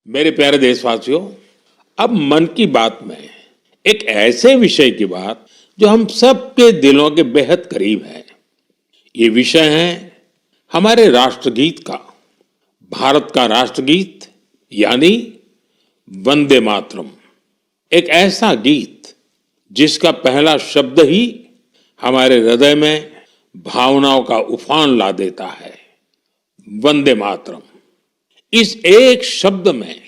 मेरे प्यारे देशवासियों, अब मन की बात में एक ऐसे विषय की बात जो हम सबके दिलों के बेहद करीब है। ये विषय है हमारे राष्ट्रगीत का। भारत का राष्ट्रगीत यानी वंदे मातरम। एक ऐसा गीत जिसका पहला शब्द ही हमारे हृदय में भावनाओं का उफान ला देता है। वंदे मातरम, इस एक शब्द में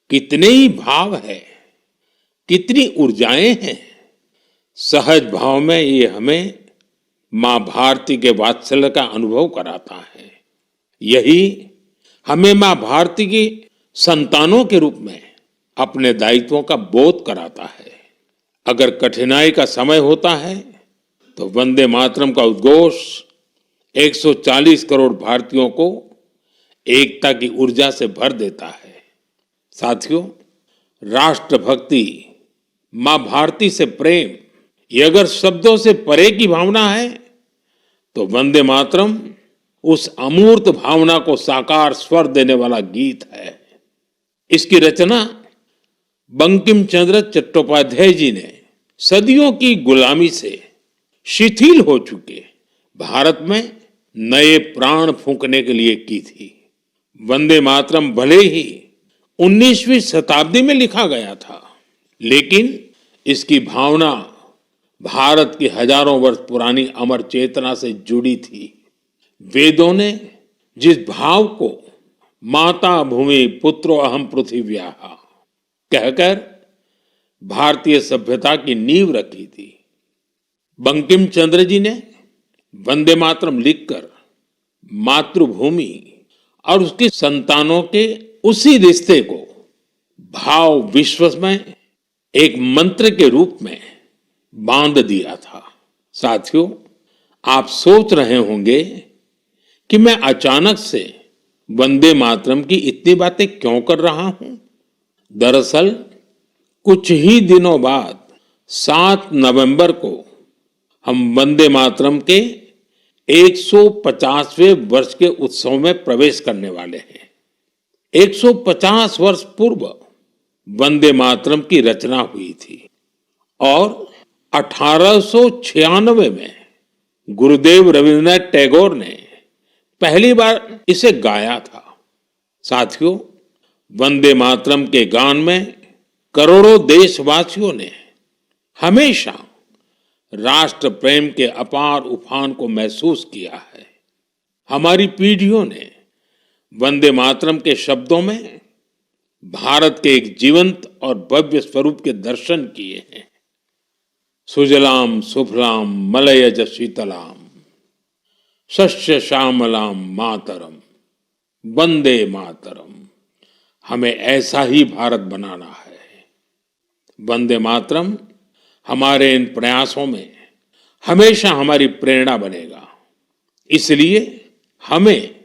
कितने ही भाव है, कितनी ऊर्जाएं हैं। सहज भाव में ये हमें मां भारती के वात्सल्य का अनुभव कराता है। यही हमें मां भारती की संतानों के रूप में अपने दायित्वों का बोध कराता है। अगर कठिनाई का समय होता है तो वंदे मातरम का उद्घोष 140 करोड़ भारतीयों को एकता की ऊर्जा से भर देता है। साथियों, राष्ट्रभक्ति, मां भारती से प्रेम, ये अगर शब्दों से परे की भावना है तो वंदे मातरम उस अमूर्त भावना को साकार स्वर देने वाला गीत है। इसकी रचना बंकिम चंद्र चट्टोपाध्याय जी ने सदियों की गुलामी से शिथिल हो चुके भारत में नए प्राण फूंकने के लिए की थी। वंदे मातरम भले ही 19वीं शताब्दी में लिखा गया था, लेकिन इसकी भावना भारत की हजारों वर्ष पुरानी अमर चेतना से जुड़ी थी। वेदों ने जिस भाव को माता भूमि पुत्रो अहम पृथिव्याः कहकर भारतीय सभ्यता की नींव रखी थी, बंकिम चंद्र जी ने वंदे मातरम लिखकर मातृभूमि और उसकी संतानों के उसी रिश्ते को भाव विश्व में एक मंत्र के रूप में बांध दिया था। साथियों, आप सोच रहे होंगे कि मैं अचानक से वंदे मातरम की इतनी बातें क्यों कर रहा हूं। दरअसल कुछ ही दिनों बाद 7 नवंबर को हम वंदे मातरम के 150वें वर्ष के उत्सव में प्रवेश करने वाले हैं। 150 वर्ष पूर्व वंदे मातरम की रचना हुई थी और 1896 में गुरुदेव रविंद्रनाथ टैगोर ने पहली बार इसे गाया था। साथियों, वंदे मातरम के गान में करोड़ों देशवासियों ने हमेशा राष्ट्र प्रेम के अपार उफान को महसूस किया है। हमारी पीढ़ियों ने वंदे मातरम के शब्दों में भारत के एक जीवंत और भव्य स्वरूप के दर्शन किए हैं। सुजलाम सुफलाम मलयज शीतलाम शस्य श्यामलाम मातरम वंदे मातरम। हमें ऐसा ही भारत बनाना है। वंदे मातरम हमारे इन प्रयासों में हमेशा हमारी प्रेरणा बनेगा। इसलिए हमें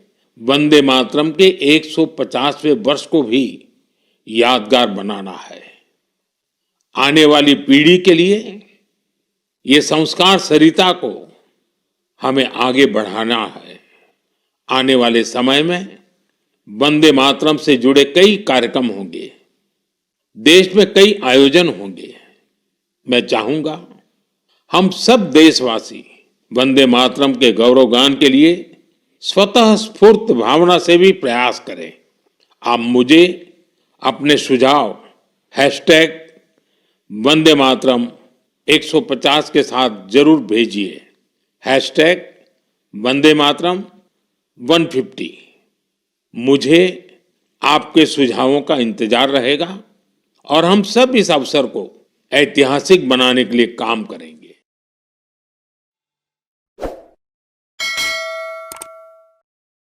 वंदे मातरम के 150वें वर्ष को भी यादगार बनाना है। आने वाली पीढ़ी के लिए ये संस्कार सरिता को हमें आगे बढ़ाना है। आने वाले समय में वंदे मातरम से जुड़े कई कार्यक्रम होंगे, देश में कई आयोजन होंगे। मैं चाहूंगा हम सब देशवासी वंदे मातरम के गौरवगान के लिए स्वतः स्फूर्त भावना से भी प्रयास करें। आप मुझे अपने सुझाव हैशटैग वंदे मातरम 150 के साथ जरूर भेजिए। हैशटैग वंदे मातरम 150। मुझे आपके सुझावों का इंतजार रहेगा और हम सब इस अवसर को ऐतिहासिक बनाने के लिए काम करेंगे।